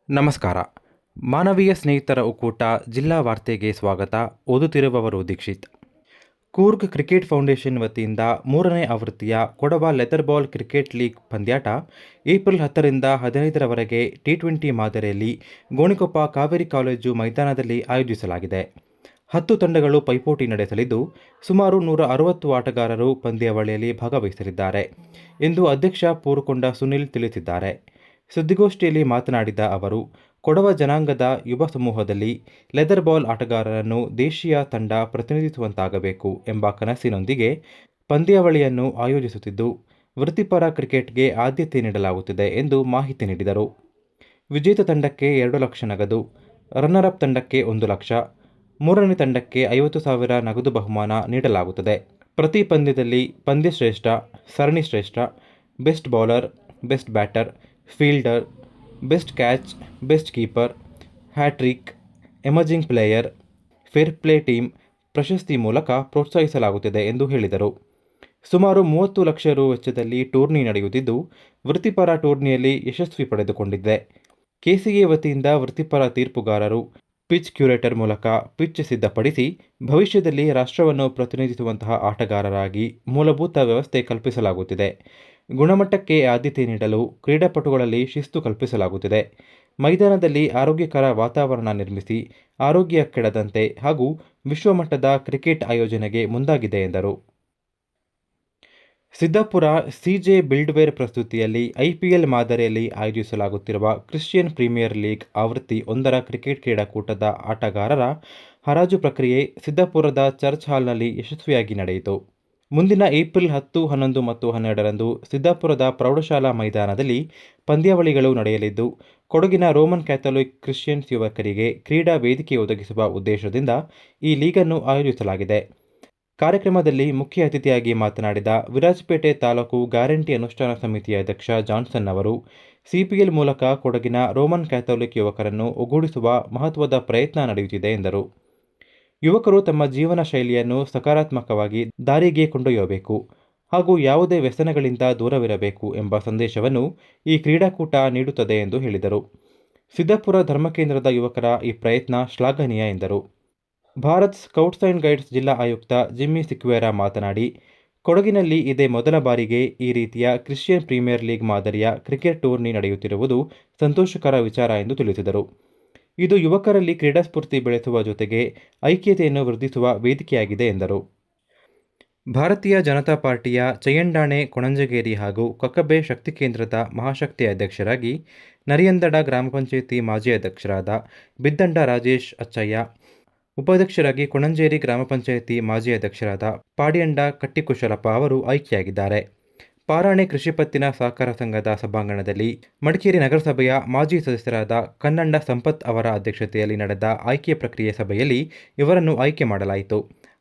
ನಮಸ್ಕಾರ. ಮಾನವೀಯ ಸ್ನೇಹಿತರ ಒಕ್ಕೂಟ ಜಿಲ್ಲಾ ವಾರ್ತೆಗೆ ಸ್ವಾಗತ. ಓದುತ್ತಿರುವವರು ದೀಕ್ಷಿತ್. ಕೂರ್ಗ್ ಕ್ರಿಕೆಟ್ ಫೌಂಡೇಶನ್ ವತಿಯಿಂದ 3ನೇ ಆವೃತ್ತಿಯ Kodava leather ball cricket league ಪಂದ್ಯಾಟ ಏಪ್ರಿಲ್ 10ರಿಂದ 15ರವರೆಗೆ ಟಿ20 ಮಾದರಿಯಲ್ಲಿ ಗೋಣಿಕೊಪ್ಪ ಕಾವೇರಿ ಕಾಲೇಜು ಮೈದಾನದಲ್ಲಿ ಆಯೋಜಿಸಲಾಗಿದೆ. 10 ತಂಡಗಳು ಪೈಪೋಟಿ ನಡೆಸಲಿದ್ದು, ಸುಮಾರು 160 ಆಟಗಾರರು ಪಂದ್ಯಾವಳಿಯಲ್ಲಿ ಭಾಗವಹಿಸಲಿದ್ದಾರೆ ಎಂದು ಅಧ್ಯಕ್ಷ ಪೂರುಕೊಂಡ ಸುನಿಲ್ ತಿಳಿಸಿದ್ದಾರೆ. ಸುದ್ದಿಗೋಷ್ಠಿಯಲ್ಲಿ ಮಾತನಾಡಿದ ಅವರು, ಕೊಡವ ಜನಾಂಗದ ಯುವ ಸಮೂಹದಲ್ಲಿ ಲೆದರ್ ಬಾಲ್ ಆಟಗಾರರನ್ನು ದೇಶೀಯ ತಂಡ ಪ್ರತಿನಿಧಿಸುವಂತಾಗಬೇಕು ಎಂಬ ಕನಸಿನೊಂದಿಗೆ ಪಂದ್ಯಾವಳಿಯನ್ನು ಆಯೋಜಿಸುತ್ತಿದ್ದು, ವೃತ್ತಿಪರ ಕ್ರಿಕೆಟ್ಗೆ ಆದ್ಯತೆ ನೀಡಲಾಗುತ್ತಿದೆ ಎಂದು ಮಾಹಿತಿ ನೀಡಿದರು. ವಿಜೇತ ತಂಡಕ್ಕೆ 2 ಲಕ್ಷ ನಗದು, ರನ್ನರ್ ಅಪ್ ತಂಡಕ್ಕೆ 1 ಲಕ್ಷ, 3ನೇ ತಂಡಕ್ಕೆ 50,000 ನಗದು ಬಹುಮಾನ ನೀಡಲಾಗುತ್ತದೆ. ಪ್ರತಿ ಪಂದ್ಯದಲ್ಲಿ ಪಂದ್ಯ ಶ್ರೇಷ್ಠ, ಸರಣಿ ಶ್ರೇಷ್ಠ, best bowler, best batter, fielder, best catch, best keeper, hattrick, emerging player, fair play team ಪ್ರಶಸ್ತಿ ಮೂಲಕ ಪ್ರೋತ್ಸಾಹಿಸಲಾಗುತ್ತಿದೆ ಎಂದು ಹೇಳಿದರು. ಸುಮಾರು 30 ಲಕ್ಷ ರು ವೆಚ್ಚದಲ್ಲಿ ಟೂರ್ನಿ ನಡೆಯುತ್ತಿದ್ದು, ವೃತ್ತಿಪರ ಟೂರ್ನಿಯಲ್ಲಿ ಯಶಸ್ವಿ ಪಡೆದುಕೊಂಡಿದೆ. ಕೆಸಿಎ ವತಿಯಿಂದ ವೃತ್ತಿಪರ ತೀರ್ಪುಗಾರರು, ಪಿಚ್ ಕ್ಯೂರೇಟರ್ ಮೂಲಕ ಪಿಚ್ ಸಿದ್ಧಪಡಿಸಿ ಭವಿಷ್ಯದಲ್ಲಿ ರಾಷ್ಟ್ರವನ್ನು ಪ್ರತಿನಿಧಿಸುವಂತಹ ಆಟಗಾರರಾಗಿ ಮೂಲಭೂತ ವ್ಯವಸ್ಥೆ ಕಲ್ಪಿಸಲಾಗುತ್ತಿದೆ. ಗುಣಮಟ್ಟಕ್ಕೆ ಆದ್ಯತೆ ನೀಡಲು ಕ್ರೀಡಾಪಟುಗಳಲ್ಲಿ ಶಿಸ್ತು ಕಲ್ಪಿಸಲಾಗುತ್ತಿದೆ. ಮೈದಾನದಲ್ಲಿ ಆರೋಗ್ಯಕರ ವಾತಾವರಣ ನಿರ್ಮಿಸಿ ಆರೋಗ್ಯ ಕೆಡದಂತೆ ಹಾಗೂ ವಿಶ್ವಮಟ್ಟದ ಕ್ರಿಕೆಟ್ ಆಯೋಜನೆಗೆ ಮುಂದಾಗಿದೆ ಎಂದರು. ಸಿದ್ದಾಪುರ ಸಿಜೆ ಬಿಲ್ಡ್ವೇರ್ ಪ್ರಸ್ತುತಿಯಲ್ಲಿ ಐಪಿಎಲ್ ಮಾದರಿಯಲ್ಲಿ ಆಯೋಜಿಸಲಾಗುತ್ತಿರುವ ಕ್ರಿಶ್ಚಿಯನ್ ಪ್ರೀಮಿಯರ್ ಲೀಗ್ ಆವೃತ್ತಿ 1ರ ಕ್ರಿಕೆಟ್ ಕ್ರೀಡಾಕೂಟದ ಆಟಗಾರರ ಹರಾಜು ಪ್ರಕ್ರಿಯೆ ಸಿದ್ದಾಪುರದ ಚರ್ಚ್ ಹಾಲ್ನಲ್ಲಿ ಯಶಸ್ವಿಯಾಗಿ ನಡೆಯಿತು. ಮುಂದಿನ ಏಪ್ರಿಲ್ 10, 11 ಮತ್ತು 12ರಂದು ಸಿದ್ದಾಪುರದ ಪ್ರೌಢಶಾಲಾ ಮೈದಾನದಲ್ಲಿ ಪಂದ್ಯಾವಳಿಗಳು ನಡೆಯಲಿದ್ದು, ಕೊಡಗಿನ ರೋಮನ್ ಕ್ಯಾಥೋಲಿಕ್ ಕ್ರಿಶ್ಚಿಯನ್ಸ್ ಯುವಕರಿಗೆ ಕ್ರೀಡಾ ವೇದಿಕೆ ಒದಗಿಸುವ ಉದ್ದೇಶದಿಂದ ಈ ಲೀಗನ್ನು ಆಯೋಜಿಸಲಾಗಿದೆ. ಕಾರ್ಯಕ್ರಮದಲ್ಲಿ ಮುಖ್ಯ ಅತಿಥಿಯಾಗಿ ಮಾತನಾಡಿದ ವಿರಾಜಪೇಟೆ ತಾಲೂಕು ಗ್ಯಾರಂಟಿ ಅನುಷ್ಠಾನ ಸಮಿತಿಯ ಅಧ್ಯಕ್ಷ ಜಾನ್ಸನ್ ಅವರು, ಸಿಪಿಎಲ್ ಮೂಲಕ ಕೊಡಗಿನ ರೋಮನ್ ಕ್ಯಾಥೋಲಿಕ್ ಯುವಕರನ್ನು ಒಗ್ಗೂಡಿಸುವ ಮಹತ್ವದ ಪ್ರಯತ್ನ ನಡೆಯುತ್ತಿದೆ ಎಂದರು. ಯುವಕರು ತಮ್ಮ ಜೀವನ ಶೈಲಿಯನ್ನು ಸಕಾರಾತ್ಮಕವಾಗಿ ದಾರಿಗೆ ಕೊಂಡೊಯ್ಯಬೇಕು ಹಾಗೂ ಯಾವುದೇ ವ್ಯಸನಗಳಿಂದ ದೂರವಿರಬೇಕು ಎಂಬ ಸಂದೇಶವನ್ನು ಈ ಕ್ರೀಡಾಕೂಟ ನೀಡುತ್ತದೆ ಎಂದು ಹೇಳಿದರು. ಸಿದ್ದಾಪುರ ಧರ್ಮಕೇಂದ್ರದ ಯುವಕರ ಈ ಪ್ರಯತ್ನ ಶ್ಲಾಘನೀಯ ಎಂದರು. ಭಾರತ್ ಸ್ಕೌಟ್ಸ್ ಆ್ಯಂಡ್ ಗೈಡ್ಸ್ ಜಿಲ್ಲಾ ಆಯುಕ್ತ ಜಿಮ್ಮಿ ಸಿಕ್ವೇರಾ ಮಾತನಾಡಿ, ಕೊಡಗಿನಲ್ಲಿ ಇದೇ ಮೊದಲ ಬಾರಿಗೆ ಈ ರೀತಿಯ ಕ್ರಿಶ್ಚಿಯನ್ ಪ್ರೀಮಿಯರ್ ಲೀಗ್ ಮಾದರಿಯ ಕ್ರಿಕೆಟ್ ಟೂರ್ನಿ ನಡೆಯುತ್ತಿರುವುದು ಸಂತೋಷಕರ ವಿಚಾರ ಎಂದು ತಿಳಿಸಿದರು. ಇದು ಯುವಕರಲ್ಲಿ ಕ್ರೀಡಾಸ್ಫೂರ್ತಿ ಬೆಳೆಸುವ ಜೊತೆಗೆ ಐಕ್ಯತೆಯನ್ನು ವೃದ್ಧಿಸುವ ವೇದಿಕೆಯಾಗಿದೆ ಎಂದರು. ಭಾರತೀಯ ಜನತಾ ಪಾರ್ಟಿಯ ಚಯ್ಯಂಡಾಣೆ ಕೊಣಂಜಗೇರಿ ಹಾಗೂ ಕೊಕ್ಕಬೆ ಶಕ್ತಿ ಕೇಂದ್ರದ ಮಹಾಶಕ್ತಿ ಅಧ್ಯಕ್ಷರಾಗಿ ನರಿಯಂದಡ ಗ್ರಾಮ ಪಂಚಾಯಿತಿ ಮಾಜಿ ಅಧ್ಯಕ್ಷರಾದ ಬಿದ್ದಂಡ ರಾಜೇಶ್ ಅಚ್ಚಯ್ಯ, ಉಪಾಧ್ಯಕ್ಷರಾಗಿ ಕೊಣಂಜೇರಿ ಗ್ರಾಮ ಪಂಚಾಯಿತಿ ಮಾಜಿ ಅಧ್ಯಕ್ಷರಾದ ಪಾಡಿಯಂಡ ಕಟ್ಟಿಕುಶಲಪ್ಪ ಅವರು ಆಯ್ಕೆಯಾಗಿದ್ದಾರೆ. ಪಾರಾಣೆ ಕೃಷಿ ಪತ್ತಿನ ಸಹಕಾರ ಸಂಘದ ಸಭಾಂಗಣದಲ್ಲಿ ಮಡಿಕೇರಿ ನಗರಸಭೆಯ ಮಾಜಿ ಸದಸ್ಯರಾದ ಕನ್ನಂಡ ಸಂಪತ್ ಅವರ ಅಧ್ಯಕ್ಷತೆಯಲ್ಲಿ ನಡೆದ ಆಯ್ಕೆ ಪ್ರಕ್ರಿಯೆ ಸಭೆಯಲ್ಲಿ ಇವರನ್ನು ಆಯ್ಕೆ ಮಾಡಲಾಯಿತು.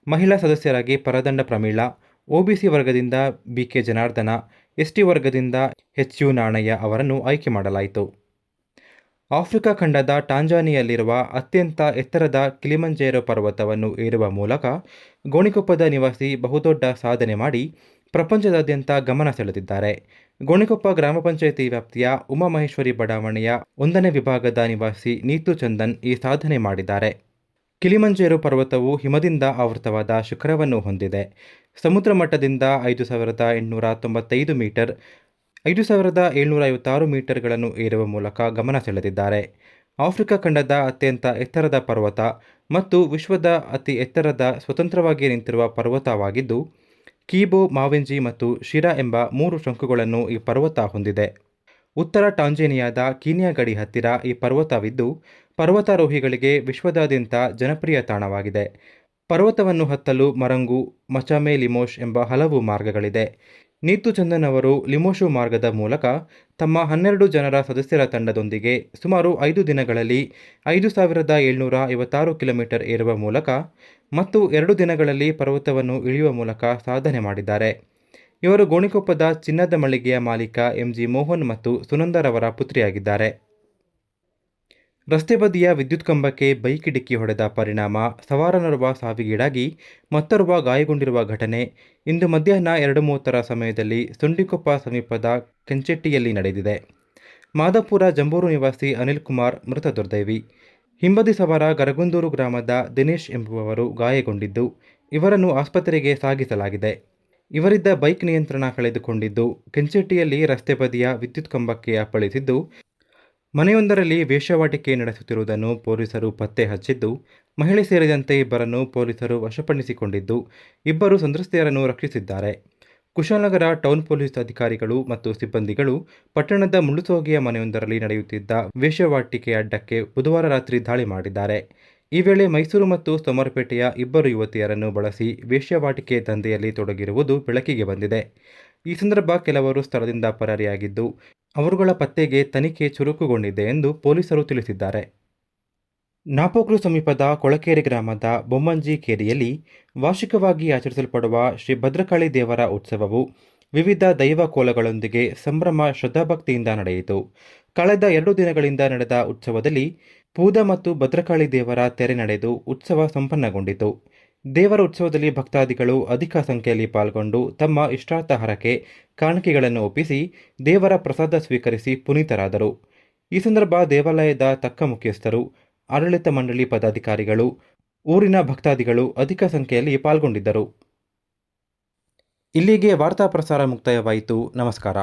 ಮಹಿಳಾ ಸದಸ್ಯರಾಗಿ ಪರದಂಡ ಪ್ರಮೀಳಾ, ಒಬಿಸಿ ವರ್ಗದಿಂದ ಬಿಕೆ ಜನಾರ್ದನ, ಎಸ್ಟಿ ವರ್ಗದಿಂದ ಎಚ್ಯು ನಾಣಯ್ಯ ಅವರನ್ನು ಆಯ್ಕೆ ಮಾಡಲಾಯಿತು. ಆಫ್ರಿಕಾ ಖಂಡದ ಟಾಂಜಾನಿಯಲ್ಲಿರುವ ಅತ್ಯಂತ ಎತ್ತರದ ಕಿಲಿಮಂಜೇರೋ ಪರ್ವತವನ್ನು ಏರುವ ಮೂಲಕ ಗೋಣಿಕೊಪ್ಪದ ನಿವಾಸಿ ಬಹುದೊಡ್ಡ ಸಾಧನೆ ಮಾಡಿ ಪ್ರಪಂಚದಾದ್ಯಂತ ಗಮನ ಸೆಳೆದಿದ್ದಾರೆ. ಗೋಣಿಕೊಪ್ಪ ಗ್ರಾಮ ಪಂಚಾಯಿತಿ ವ್ಯಾಪ್ತಿಯ ಉಮಾಮಹೇಶ್ವರಿ ಬಡಾವಣೆಯ 1ನೇ ವಿಭಾಗದ ನಿವಾಸಿ ನೀತು ಚಂದನ್ ಈ ಸಾಧನೆ ಮಾಡಿದ್ದಾರೆ. ಕಿಲಿಮಂಜೇರೋ ಪರ್ವತವು ಹಿಮದಿಂದ ಆವೃತವಾದ ಶಿಖರವನ್ನು ಹೊಂದಿದೆ. ಸಮುದ್ರ ಮಟ್ಟದಿಂದ 5,895 ಮೀಟರ್, 5,756 ಮೀಟರ್ಗಳನ್ನು ಏರುವ ಮೂಲಕ ಗಮನ ಸೆಳೆದಿದ್ದಾರೆ. ಆಫ್ರಿಕಾ ಖಂಡದ ಅತ್ಯಂತ ಎತ್ತರದ ಪರ್ವತ ಮತ್ತು ವಿಶ್ವದ ಅತಿ ಎತ್ತರದ ಸ್ವತಂತ್ರವಾಗಿ ನಿಂತಿರುವ ಪರ್ವತವಾಗಿದ್ದು, ಕೀಬೋ, ಮಾವೆಂಜಿ ಮತ್ತು ಶಿರಾ ಎಂಬ 3 ಶಂಕುಗಳನ್ನು ಈ ಪರ್ವತ ಹೊಂದಿದೆ. ಉತ್ತರ ಟಾಂಜೇನಿಯಾದ ಕೀನ್ಯಾ ಗಡಿ ಹತ್ತಿರ ಈ ಪರ್ವತವಿದ್ದು, ಪರ್ವತಾರೋಹಿಗಳಿಗೆ ವಿಶ್ವದಾದ್ಯಂತ ಜನಪ್ರಿಯ ತಾಣವಾಗಿದೆ. ಪರ್ವತವನ್ನು ಹತ್ತಲು ಮರಂಗು, ಮಚಾಮೆ, ಲಿಮೋಶ್ ಎಂಬ ಹಲವು ಮಾರ್ಗಗಳಿದೆ. ನೀತು ಚಂದನ್ ಅವರು ಲಿಮೋಶು ಮಾರ್ಗದ ಮೂಲಕ ತಮ್ಮ 12 ಜನರ ಸದಸ್ಯರ ತಂಡದೊಂದಿಗೆ ಸುಮಾರು 5 ದಿನಗಳಲ್ಲಿ 5,756 ಕಿಲೋಮೀಟರ್ ಏರುವ ಮೂಲಕ ಮತ್ತು 2 ದಿನಗಳಲ್ಲಿ ಪರ್ವತವನ್ನು ಇಳಿಯುವ ಮೂಲಕ ಸಾಧನೆ ಮಾಡಿದ್ದಾರೆ. ಇವರು ಗೋಣಿಕೊಪ್ಪದ ಚಿನ್ನದ ಮಳಿಗೆಯ ಮಾಲೀಕ ಎಂಜಿ ಮೋಹನ್ ಮತ್ತು ಸುನಂದರವರ ಪುತ್ರಿಯಾಗಿದ್ದಾರೆ. ರಸ್ತೆ ಬದಿಯ ವಿದ್ಯುತ್ ಕಂಬಕ್ಕೆ ಬೈಕ್ ಡಿಕ್ಕಿ ಹೊಡೆದ ಪರಿಣಾಮ ಸವಾರನೋರ್ವ ಸಾವಿಗೀಡಾಗಿ ಮತ್ತೋರ್ವ ಗಾಯಗೊಂಡಿರುವ ಘಟನೆ ಇಂದು ಮಧ್ಯಾಹ್ನ 2:30 ಸಮಯದಲ್ಲಿ ಸುಂಡಿಕೊಪ್ಪ ಸಮೀಪದ ಕೆಂಚೆಟ್ಟಿಯಲ್ಲಿ ನಡೆದಿದೆ. ಮಾದಾಪುರ ಜಂಬೂರು ನಿವಾಸಿ ಅನಿಲ್ ಕುಮಾರ್ ಮೃತ ದುರ್ದೈವಿ. ಹಿಂಬದಿ ಸವಾರ ಗರಗುಂದೂರು ಗ್ರಾಮದ ದಿನೇಶ್ ಎಂಬುವವರು ಗಾಯಗೊಂಡಿದ್ದು, ಇವರನ್ನು ಆಸ್ಪತ್ರೆಗೆ ಸಾಗಿಸಲಾಗಿದೆ. ಇವರಿದ್ದ ಬೈಕ್ ನಿಯಂತ್ರಣ ಕಳೆದುಕೊಂಡಿದ್ದು, ಕೆಂಚೆಟ್ಟಿಯಲ್ಲಿ ರಸ್ತೆ ಬದಿಯ ವಿದ್ಯುತ್ ಕಂಬಕ್ಕೆ ಅಪ್ಪಳಿಸಿದ್ದು, ಮನೆಯೊಂದರಲ್ಲಿ ವೇಶ್ಯಾವಾಟಿಕೆ ನಡೆಸುತ್ತಿರುವುದನ್ನು ಪೊಲೀಸರು ಪತ್ತೆ ಹಚ್ಚಿದ್ದು, ಮಹಿಳೆ ಸೇರಿದಂತೆ ಇಬ್ಬರನ್ನು ಪೊಲೀಸರು ವಶಪಡಿಸಿಕೊಂಡಿದ್ದು, ಇಬ್ಬರು ಸಂತ್ರಸ್ತೆಯರನ್ನು ರಕ್ಷಿಸಿದ್ದಾರೆ. ಕುಶಾಲನಗರ ಟೌನ್ ಪೊಲೀಸ್ ಅಧಿಕಾರಿಗಳು ಮತ್ತು ಸಿಬ್ಬಂದಿಗಳು ಪಟ್ಟಣದ ಮುಳ್ಳುಸೋಗೆಯ ಮನೆಯೊಂದರಲ್ಲಿ ನಡೆಯುತ್ತಿದ್ದ ವೇಶ್ಯಾವಾಟಿಕೆ ಅಡ್ಡಕ್ಕೆ ಬುಧವಾರ ರಾತ್ರಿ ದಾಳಿ ಮಾಡಿದ್ದಾರೆ. ಈ ವೇಳೆ ಮೈಸೂರು ಮತ್ತು ಸೋಮವಾರಪೇಟೆಯ ಇಬ್ಬರು ಯುವತಿಯರನ್ನು ಬಳಸಿ ವೇಶ್ಯಾವಾಟಿಕೆ ದಂಧೆಯಲ್ಲಿ ತೊಡಗಿರುವುದು ಬೆಳಕಿಗೆ ಬಂದಿದೆ. ಈ ಸಂದರ್ಭ ಕೆಲವರು ಸ್ಥಳದಿಂದ ಪರಾರಿಯಾಗಿದ್ದು, ಅವರುಗಳ ಪತ್ತೆಗೆ ತನಿಖೆ ಚುರುಕುಗೊಂಡಿದೆ ಎಂದು ಪೊಲೀಸರು ತಿಳಿಸಿದ್ದಾರೆ. ನಾಪೋಕ್ಲು ಸಮೀಪದ ಕೊಳಕೇರಿ ಗ್ರಾಮದ ಬೊಮ್ಮಂಜಿ ಕೇರಿಯಲ್ಲಿ ವಾರ್ಷಿಕವಾಗಿ ಆಚರಿಸಲ್ಪಡುವ ಶ್ರೀ ಭದ್ರಕಾಳಿ ದೇವರ ಉತ್ಸವವು ವಿವಿಧ ದೈವ ಕೋಲಗಳೊಂದಿಗೆ ಸಂಭ್ರಮ ಶ್ರದ್ಧಾಭಕ್ತಿಯಿಂದ ನಡೆಯಿತು. ಕಳೆದ 2 ದಿನಗಳಿಂದ ನಡೆದ ಉತ್ಸವದಲ್ಲಿ ಪೂದ ಮತ್ತು ಭದ್ರಕಾಳಿ ದೇವರ ತೆರೆ ನಡೆದು ಉತ್ಸವ ಸಂಪನ್ನಗೊಂಡಿತು. ದೇವರ ಉತ್ಸವದಲ್ಲಿ ಭಕ್ತಾದಿಗಳು ಅಧಿಕ ಸಂಖ್ಯೆಯಲ್ಲಿ ಪಾಲ್ಗೊಂಡು ತಮ್ಮ ಇಷ್ಟಾರ್ಥ ಹರಕೆ, ಕಾಣಿಕೆಗಳನ್ನು ಒಪ್ಪಿಸಿ ದೇವರ ಪ್ರಸಾದ ಸ್ವೀಕರಿಸಿ ಪುನೀತರಾದರು. ಈ ಸಂದರ್ಭ ದೇವಾಲಯದ ತಕ್ಕ ಮುಖ್ಯಸ್ಥರು, ಆಡಳಿತ ಮಂಡಳಿ ಪದಾಧಿಕಾರಿಗಳು, ಊರಿನ ಭಕ್ತಾದಿಗಳು ಅಧಿಕ ಸಂಖ್ಯೆಯಲ್ಲಿ ಪಾಲ್ಗೊಂಡಿದ್ದರು. ಇಲ್ಲಿಗೆ ವಾರ್ತಾ ಪ್ರಸಾರ ಮುಕ್ತಾಯವಾಯಿತು. ನಮಸ್ಕಾರ.